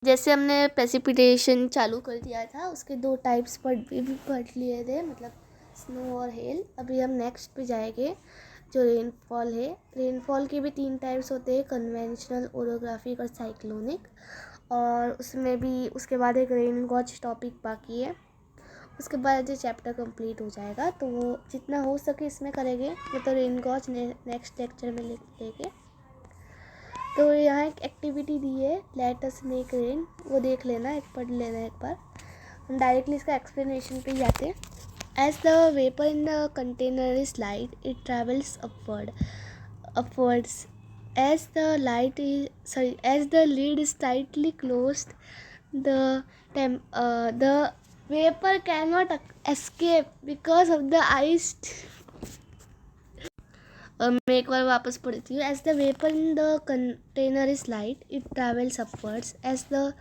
जैसे हमने प्रेसिपिटेशन चालू कर दिया था, उसके 2 टाइप्स पढ़ लिए थे, मतलब स्नो और हेल। अभी हम नेक्स्ट पे जाएंगे जो रेनफॉल है। रेनफॉल के भी 3 टाइप्स होते हैं, कन्वेंशनल, ओरोग्राफिक और साइक्लोनिक। और उसमें भी उसके बाद एक रेन गॉज टॉपिक बाकी है। उसके बाद ये चैप्टर कंप्लीट हो जाएगा, तो वो जितना हो सके इसमें करेंगे, मतलब रेन गॉज नेक्स्ट लेक्चर में लेंगे। तो यहाँ एक एक्टिविटी दी है, लेट अस मेक रेन, वो देख लेना, एक पढ़ लेना एक बार। हम डायरेक्टली इसका एक्सप्लेनेशन पे जाते हैं। As the vapour in the container is light, it travels upwards. As the lid is tightly closed, the vapor cannot escape because of the ice. मैं एक बार वापस पढ़ती हूँ. As the vapor in the container is light, it travels upwards. As the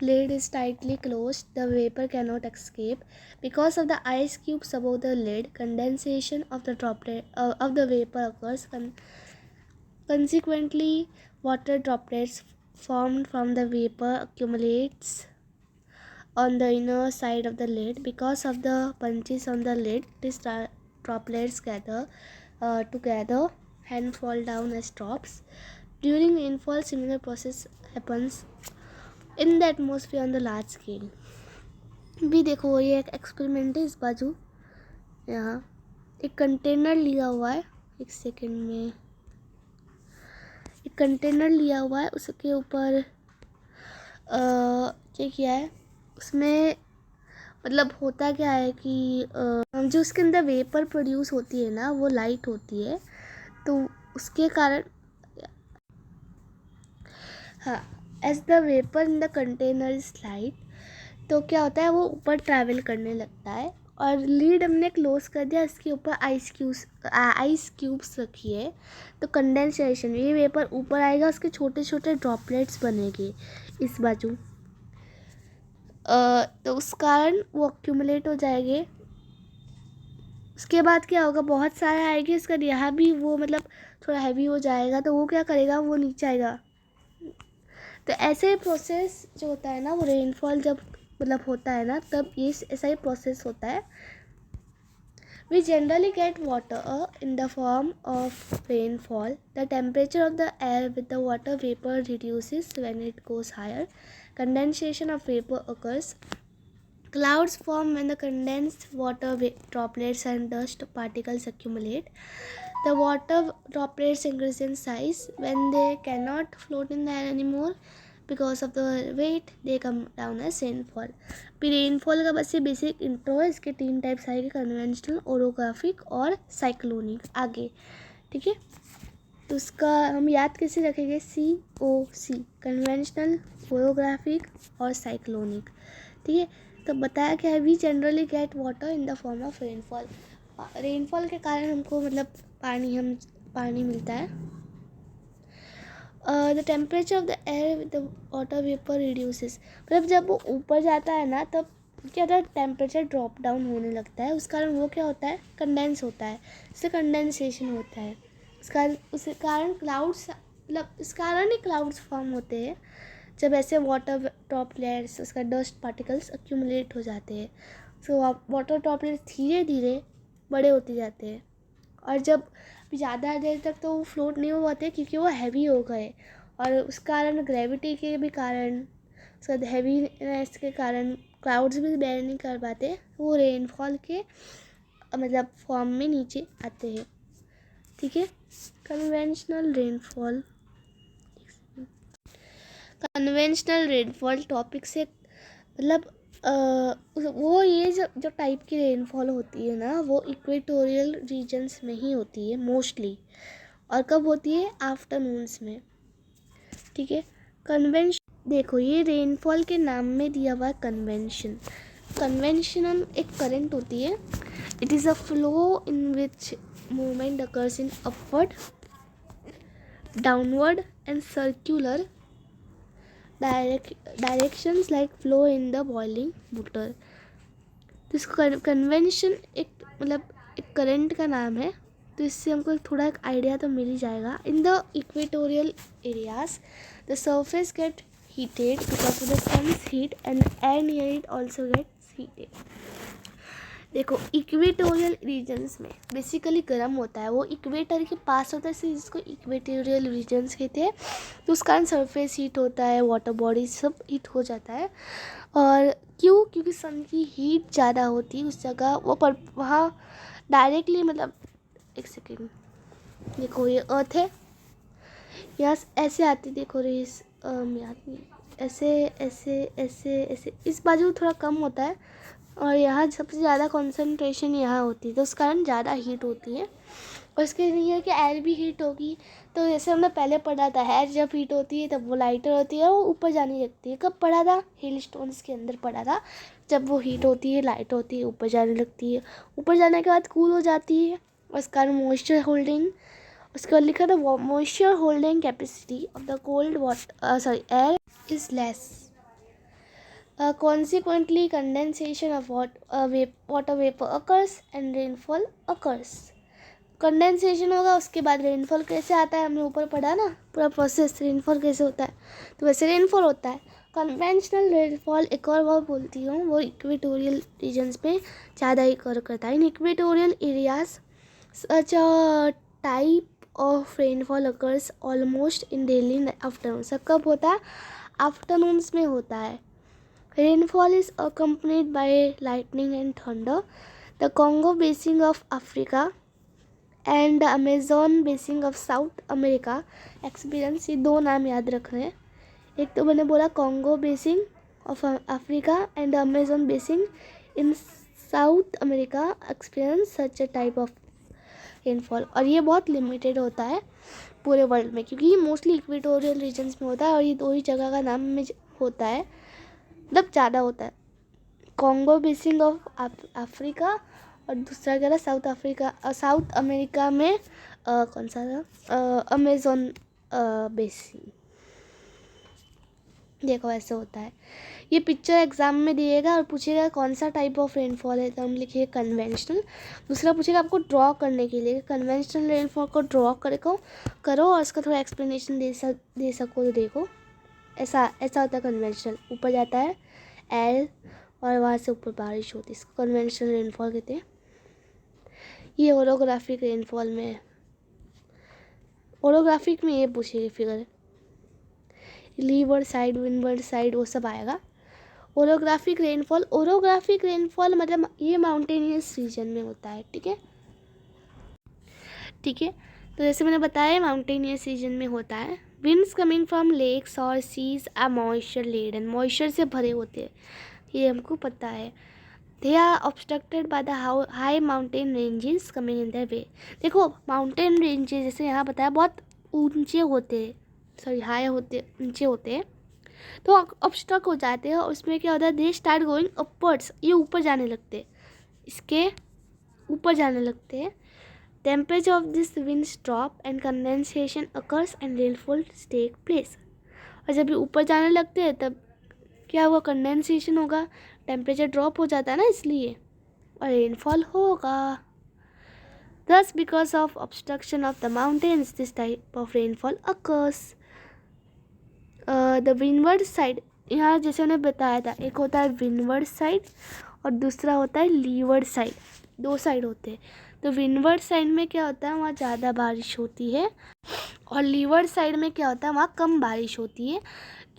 lid is tightly closed, the vapor cannot escape because of the ice cubes above the lid. Condensation of the droplet of the vapor occurs. Consequently, water droplets formed from the vapor accumulates on the inner side of the lid. Because of the punches on the lid, these droplets gather together and fall down as drops. During rainfall, similar process happens in the atmosphere on the large scale. भी देखो, ये एक experiment है इस बाजू. यहाँ एक container लिया हुआ है, एक सेकेंड में. एक कंटेनर लिया हुआ है, उसके ऊपर क्या किया है, उसमें मतलब होता क्या है कि जो उसके अंदर वेपर प्रोड्यूस होती है ना, वो लाइट होती है. तो उसके कारण हाँ, as the vapour in the container is light, तो क्या होता है, वो ऊपर ट्रैवल करने लगता है. और लीड हमने क्लोज कर दिया, इसके ऊपर आइस क्यूब्स रखी है. तो कंडेंसेशन, ये वेपर ऊपर आएगा, उसके छोटे छोटे ड्रॉपलेट्स बनेंगे इस बाजू. तो उस कारण वो एक्यूमुलेट हो जाएंगे. उसके बाद क्या होगा, बहुत सारे आएंगे, इसका यहाँ भी वो मतलब थोड़ा हैवी हो जाएगा, तो वो क्या करेगा, वो नीचे आएगा. तो ऐसे प्रोसेस जो होता है ना, वो रेनफॉल जब मतलब होता है ना, तब ये ऐसा ही प्रोसेस होता है. We generally get water in the form of rainfall. The temperature of the air with the water vapor reduces when it goes higher. Condensation of vapor occurs. Clouds form when the condensed water droplets and dust particles accumulate. The water droplets increase in size. When they cannot float in the air anymore because of the weight, they come down as rainfall. फिर rainfall का बस ये basic intro है. इसके 3 types आएंगे, conventional, orographic और cyclonic. आगे ठीक है, तो उसका हम याद कैसे रखेंगे, COC, कन्वेंशनल, ओरोग्राफिक और साइक्लोनिक. ठीक है, तो बताया क्या है, we generally get water in the form of rainfall. Rainfall के कारण हमको मतलब पानी मिलता है. The temperature of the air with the water vapour reduces, मतलब जब वो ऊपर जाता है ना, तब क्या होता है, टेम्परेचर ड्रॉप डाउन होने लगता है. उस कारण वो क्या होता है, कंडेंस होता है, इससे कंडेंसेशन होता है. उस कारण क्लाउड्स, मतलब इस कारण ही क्लाउड्स फॉर्म होते हैं, जब ऐसे वाटर ड्रॉपलेट्स, उसका डस्ट पार्टिकल्स एक्यूमुलेट हो जाते हैं. सो वाटर ड्रॉपलेट्स धीरे धीरे बड़े होते जाते हैं, और जब ज़्यादा देर तक तो वो फ्लोट नहीं हो पाते, क्योंकि वो हैवी हो गए. और उस कारण ग्रेविटी के भी कारण, उसका हैवीनेस के कारण क्लाउड्स भी बेयर नहीं कर पाते, वो रेनफॉल के मतलब फॉर्म में नीचे आते हैं. ठीक है, कन्वेंशनल रेनफॉल टॉपिक से मतलब वो ये जो टाइप की रेनफॉल होती है ना, वो इक्वेटोरियल रीजन्स में ही होती है मोस्टली. और कब होती है, आफ्टरनून्स में. ठीक है, कन्वेंशन देखो, ये रेनफॉल के नाम में दिया हुआ है कन्वेंशन. कन्वेंशनल एक करंट होती है. It is a flow in which movement occurs in upward, downward and circular directions like flow in the boiling water. तो इसको कन्वेंशन एक मतलब एक करंट का नाम है. तो इससे हमको थोड़ा एक आइडिया तो मिल ही जाएगा. In the equatorial areas the surface get heated because of the sun's heat and air near it also gets heated. देखो इक्वेटोरियल रीजन्स में बेसिकली गर्म होता है, वो इक्वेटर के पास होता है इसलिए जिसको इक्वेटोरियल रीजन्स कहते हैं। तो उस कारण सरफेस हीट होता है, वाटर बॉडी सब हीट हो जाता है। और क्यों? क्योंकि सन की हीट ज़्यादा होती है उस जगह, वो पर वहाँ डायरेक्टली मतलब एक सेकेंड, देखो ये अर्थ है, यहाँ ऐसे आती, देखो रेस याद नहीं, ऐसे ऐसे ऐसे ऐसे, इस बाजू थोड़ा कम होता है और यहाँ सबसे ज़्यादा कंसंट्रेशन यहाँ होती है, तो उस कारण ज़्यादा हीट होती है। और इसके लिए कि एयर भी हीट होगी, तो जैसे हमने पहले पढ़ा था, एयर जब हीट होती है तब वो लाइटर होती है, वो ऊपर जाने लगती है। कब पढ़ा था? हिल स्टोन्स के अंदर पढ़ा था। जब वो हीट होती है, लाइट होती है, ऊपर जाने लगती है, ऊपर जाने के बाद कूल हो जाती है और इस कारण मॉइस्चर होल्डिंग, उसके बाद लिखा था moisture holding capacity of the cold water air is less. Consequently, condensation of water vapor occurs and rainfall occurs. Condensation होगा, उसके बाद रेनफॉल कैसे आता है, हमने ऊपर पढ़ा ना पूरा प्रोसेस, रेनफॉल कैसे होता है, तो वैसे रेनफॉल होता है। कन्वेंशनल रेनफॉल एक और बार बोलती हूँ, वो इक्वेटोरियल रीजन्स में ज़्यादा ही कर करता है। In equatorial areas such a type of rainfall occurs almost in daily afternoon. सब कब होता है? आफ्टरनून्स में होता है। Rainfall is accompanied by lightning and thunder. The Congo basin of Africa and the Amazon basin of South America experience, ये दो नाम याद रख रहे हैं। एक तो मैंने बोला Congo basin of Africa and Amazon basin in south America experience such a type of rainfall. और ये बहुत लिमिटेड होता है पूरे वर्ल्ड में, क्योंकि ये मोस्टली इक्वेटोरियल रीजन्स में होता है और ये दो ही जगह का नाम में होता है, मतलब ज़्यादा होता है। कॉन्गो बेसिन ऑफ अफ्रीका और दूसरा क्या था, साउथ अमेरिका में कौन सा था, अमेजोन बेसिन। देखो ऐसे होता है। ये पिक्चर एग्जाम में दिएगा और पूछेगा कौन सा टाइप ऑफ रेनफॉल है, तो हम लिखिए कन्वेंशनल। दूसरा पूछेगा आपको ड्रॉ करने के लिए, कन्वेंशनल रेनफॉल को ड्रॉ करो और उसका थोड़ा एक्सप्लेनेशन दे सको तो देखो। ऐसा होता है कन्वेंशनल, ऊपर जाता है एयर और वहाँ से ऊपर बारिश होती है, इसको कन्वेंशनल रेनफॉल कहते हैं। ये ओरोग्राफिक रेनफॉल में, ओरोग्राफिक में ये पूछेगी figure, leeward side, windward side, वो सब आएगा। ओरोग्राफिक रेनफॉल मतलब ये माउंटेनियस रीजन में होता है, ठीक है। तो जैसे मैंने बताया माउंटेनियस रीजन में होता है। विंड्स कमिंग फ्रॉम लेक्स और seas are moisture laden, moisture से भरे होते हैं, ये हमको पता है। They are obstructed by the high mountain ranges coming in the way. देखो माउंटेन रेंजेस जैसे यहाँ बताया बहुत ऊंचे होते हैं, हाई ऊंचे होते हैं, तो ऑब्स्ट्रक हो जाते हैं और उसमें क्या होता है, दे स्टार्ट गोइंग अपवर्ड्स, ये ऊपर जाने लगते हैं, इसके ऊपर जाने लगते हैं। Temperature of this winds drop and condensation occurs and rainfall take place. और जब ये ऊपर जाने लगते हैं तब क्या हुआ, कंडेंसेशन होगा, टेम्परेचर ड्रॉप हो जाता है ना, इसलिए, और रेनफॉल होगा। Thus, because of obstruction of the mountains, this type of rainfall occurs. The windward side, यहाँ जैसे मैंने बताया था, एक होता है विंडवर्ड साइड और दूसरा होता है लीवर्ड साइड, दो साइड होते हैं। तो विंडवर्ड साइड में क्या होता है, वहाँ ज़्यादा बारिश होती है, और लीवर्ड साइड में क्या होता है, वहाँ कम बारिश होती है।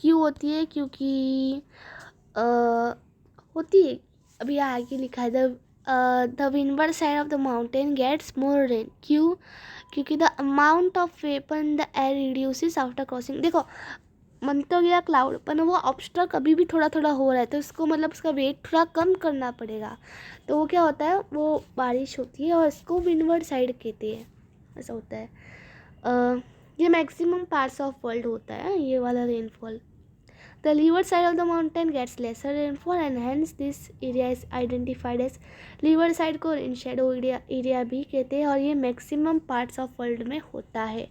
क्यों होती है? क्योंकि होती है, अभी आगे लिखा है the windward side of the mountain gets more rain. क्यों? क्योंकि the amount of vapour in the air reduces after crossing. देखो मन तो गया क्लाउड, पर वो ऑब्स्ट्रक अभी भी थोड़ा थोड़ा हो रहा है, तो उसको मतलब उसका वेट थोड़ा कम करना पड़ेगा, तो वो क्या होता है, वो बारिश होती है और इसको विंडवर्ड साइड कहते हैं, ऐसा होता है। ये मैक्सिमम पार्ट्स ऑफ वर्ल्ड होता है ये वाला rainfall. The leeward side of the mountain gets lesser rainfall and hence this area is identified as leeward side को in shadow area भी कहते हैं, और ये maximum parts of world में होता है।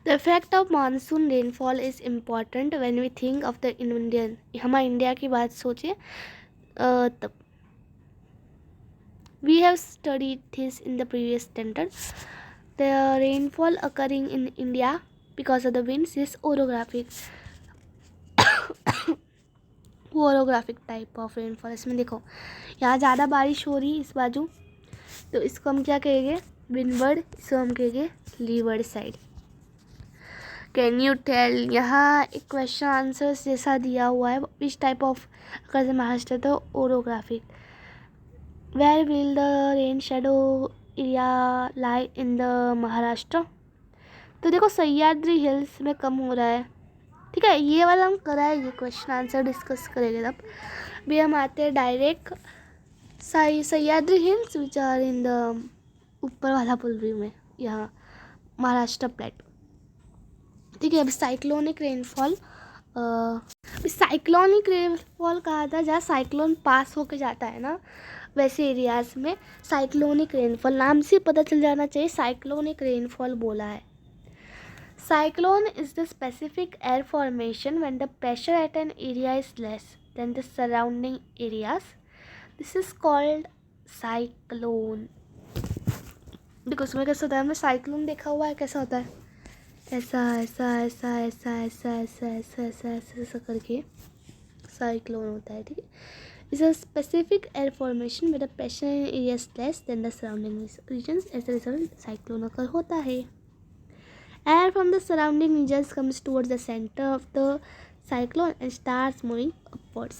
The effect of monsoon rainfall is important when we think of the Indian, हमारे इंडिया की बात सोचे तब। We have studied this in the previous standard. The rainfall occurring in India because of the winds is orographic. वो orographic type of rainfall. इसमें देखो यहाँ ज़्यादा बारिश हो रही है इस बाजू, तो इसको हम क्या कहेंगे, विंडवर्ड, इसको हम कहेंगे leeward side. Can you tell, यहाँ एक क्वेश्चन आंसर जैसा दिया हुआ है, विच टाइप ऑफ अगर महाराष्ट्र तो orographic, where will the rain shadow area lie in the Maharashtra. तो देखो सह्याद्री हिल्स में कम हो रहा है, ठीक है, ये वाला हम कराएंगे, क्वेश्चन आंसर डिस्कस करेंगे तब। भी हम आते हैं direct Sahyadri hills which are in the ऊपर वाला पुल व्यू में, यहाँ महाराष्ट्र प्लेट, ठीक है। अब साइक्लोनिक रेनफॉल, साइक्लोनिक रेनफॉल कहा था जहाँ साइक्लोन पास होके जाता है ना, वैसे एरियाज में साइक्लोनिक रेनफॉल, नाम से पता चल जाना चाहिए साइक्लोनिक रेनफॉल बोला है। Cyclone is the specific air formation when the pressure at an area is less than the surrounding areas. This is called cyclone. देखो उसमें कैसा होता है, हमने साइक्लोन देखा हुआ है, कैसा होता है, ऐसा ऐसा ऐसा ऐसा ऐसा ऐसा ऐसा ऐसा ऐसा ऐसा करके साइक्लोन होता है, ठीक है। Is a specific air formation with the pressure in area is less than the surrounding regions, as a result cyclone occur होता है। Air from the surrounding regions comes towards the center of the cyclone and starts moving upwards.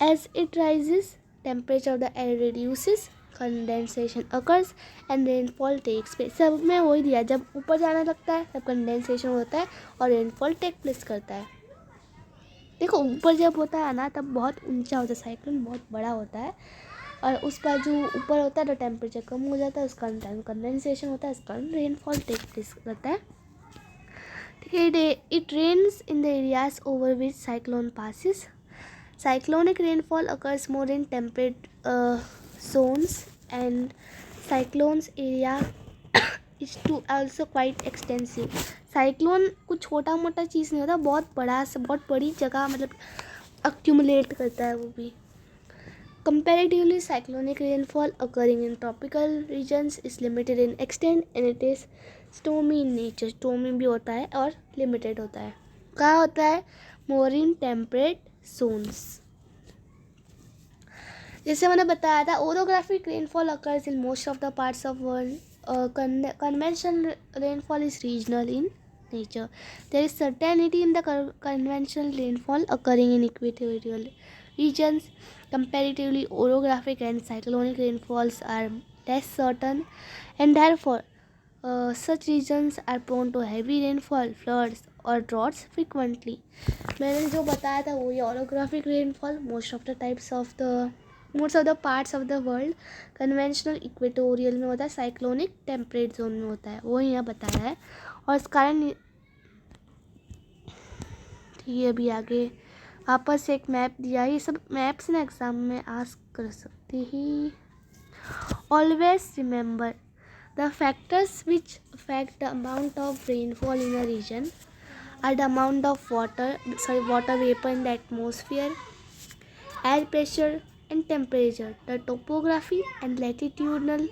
As it rises, temperature of the air reduces, condensation occurs and rainfall takes place. सब में वही दिया, जब ऊपर जाने लगता है तब कंडेंसेशन होता है और रेनफॉल टेक प्लेस करता है। देखो ऊपर जब होता है ना तब बहुत ऊंचा होता है, साइक्लोन बहुत बड़ा होता है, और उस बाजू ऊपर होता है तो टेम्परेचर कम हो जाता है, उसका टाइम कंडेंसेशन होता है, उसका रेनफॉल टेक प्लेस करता है। It rains in the areas over which cyclone passes. Cyclonic rainfall occurs more in temperate zones, and cyclones area is too also quite extensive. Cyclone कुछ छोटा मोटा चीज़ नहीं होता, बहुत बड़ा सा, बहुत बड़ी जगह मतलब अक्यूमुलेट करता है वो भी। Comparatively, cyclonic rainfall occurring in tropical regions is limited in extent and it is stormy in nature. Stormy भी होता है और limited होता है। कहाँ होता है, more in temperate zones। जैसे मैंने बताया था, orographic rainfall occurs in most of the parts of world. Conventional rainfall is regional in nature. There is certainty in the conventional rainfall occurring in equatorial regions. Comparatively, orographic and cyclonic rainfalls are less certain, and therefore such regions are prone to heavy rainfall, floods और droughts frequently. मैंने जो बताया था वो ये orographic rainfall most of the parts of the world, conventional equatorial में होता है, cyclonic temperate zone में होता है, वो यहाँ बताया है। और इस कारण ये अभी आगे आपस से एक मैप दिया है, ये सब मैप्स ना एग्जाम में आस्क कर सकते ही। Always remember the factors which affect the amount of rainfall in a region are the amount of water vapour in the atmosphere, air pressure and temperature. The topography and latitudinal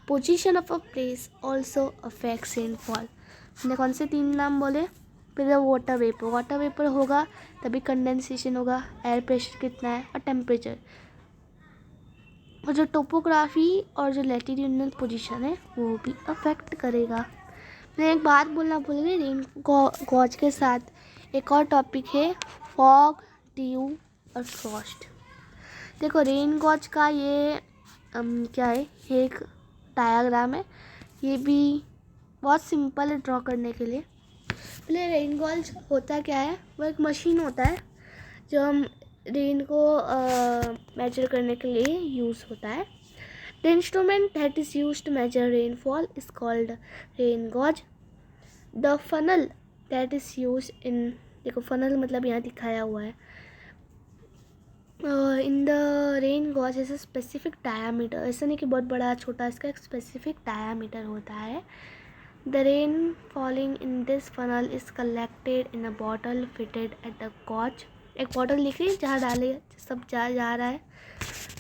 position of a place also affects rainfall. मैंने कौन से 3 नाम बोले, फिर water vapour होगा तभी condensation होगा, air pressure कितना है और टेम्परेचर, और जो टोपोग्राफी और जो लैटिट्यूडनल पोजीशन है वो भी अफेक्ट करेगा। मैं एक बात बोलना भूल गई, रेन गॉज के साथ एक और टॉपिक है फॉग, ड्यू और फ्रॉस्ट। देखो रेन गॉज का ये क्या है, एक डायग्राम है, ये भी बहुत सिंपल है ड्रॉ करने के लिए। पहले रेन गॉज होता क्या है, वो एक मशीन होता है जो हम रेन को मेजर करने के लिए यूज़ होता है। The instrument that is used to measure rainfall is called rain gauge. The funnel that is used in, देखो फनल मतलब यहाँ दिखाया हुआ है, in the rain gauge is a specific diameter, ऐसा नहीं कि बहुत बड़ा छोटा, इसका एक स्पेसिफिक डायामीटर होता है। The rain falling in this funnel is collected in a bottle fitted at the gauge. एक बॉटल लिख रही जहाँ डाले सब जा रहा है,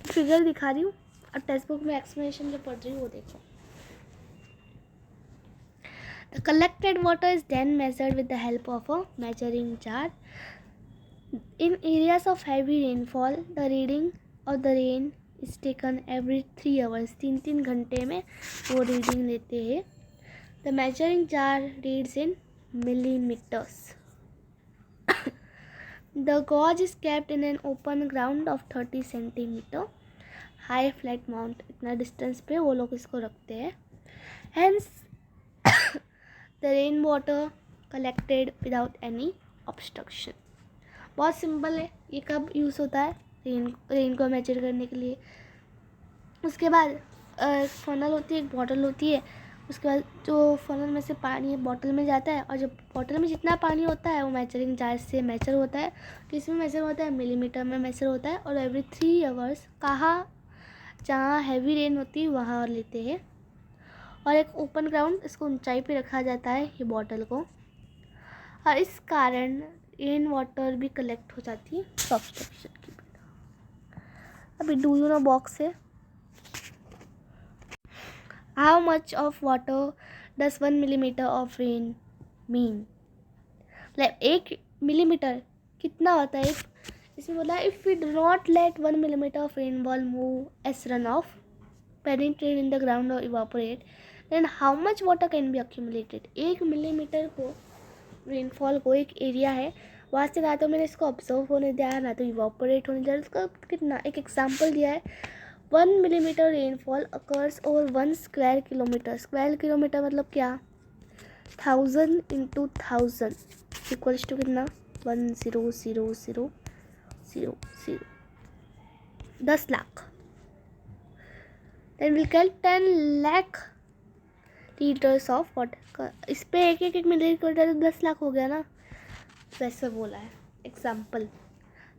फिगर दिखा रही हूँ और टेक्स्ट बुक में एक्सप्लेनेशन जो पढ़ रही हूँ वो देखो। The collected water is then measured with the help of a measuring jar. In areas of heavy rainfall, the reading of the rain is taken every 3 hours. 3 घंटे में वो रीडिंग लेते हैं. The measuring jar reads in millimeters. The gauge is kept in an open ground of 30 centimeter. High flat mount, इतना distance पे वो लोग इसको रखते हैं. Hence the rain water collected without any obstruction. बहुत सिंपल है. ये कब यूज़ होता है? रेन को मेजर करने के लिए. उसके बाद फनल होती है, एक बॉटल होती है. उसके बाद जो फनल में से पानी बॉटल में जाता है, और जब बॉटल में जितना पानी होता है वो मेजरिंग जार से मेजर होता है. किस में मेजर होता है? मिलीमीटर में मेजर होता है. और एवरी 3 आवर्स कहाँ जहाँ हैवी रेन होती है वहाँ लेते हैं. और एक ओपन ग्राउंड, इसको ऊंचाई पे रखा जाता है ये बॉटल को. और इस कारण रेन वाटर भी कलेक्ट हो जाती है ऑब्स्ट्रक्शन की बिना. अभी डू यू नो बॉक्स है. How much of water does 1 millimetre of rain mean. मतलब 1 मिलीमीटर कितना होता है? इसमें बोला if we do not let 1 millimetre of rainfall move as run off penetrate in the ground और evaporate, then how much water can be accumulated. 1 millimetre को rainfall को एक एरिया है, वहाँ से ना तो मैंने इसको ऑब्जर्व होने दिया ना तो इवापोरेट होने दिया. उसका कितना एक एग्जांपल दिया है. 1 millimetre rainfall occurs over 1 square kilometre. Square kilometre मतलब क्या? 1000 × 1000 इक्वल्स टू कितना? 10,000,000 10 lakh. Then will get 10 lakh litres of water. इस पे एक मिलीलीटर 10 लाख हो गया ना. वैसे बोला है example.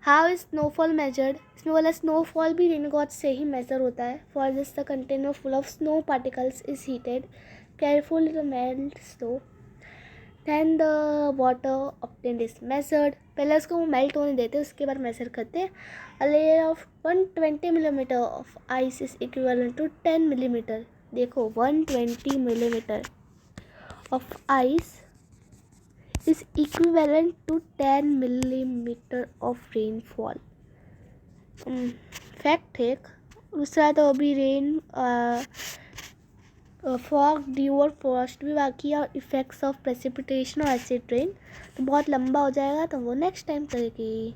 How is snowfall measured. इसमें बोला स्नोफॉल भी रेन गॉज से ही मेजर होता है. For this the container full of snow particles is heated careful to melt snow. Then the water obtained is measured. पहले उसको वो मेल्ट होने देते, उसके बाद मेजर करते हैं. A layer of 120 millimetre of ice is equivalent to 10 millimetre. देखो 120 millimetre of ice is equivalent to 10 millimetre of rainfall. Fact है. दूसरा तो अभी रेन फॉग ड्यू और फ्रॉस्ट भी बाकी है, और इफेक्ट्स ऑफ प्रेसिपिटेशन और एसिड रेन. तो बहुत लंबा हो जाएगा तो वो नेक्स्ट टाइम करेगी.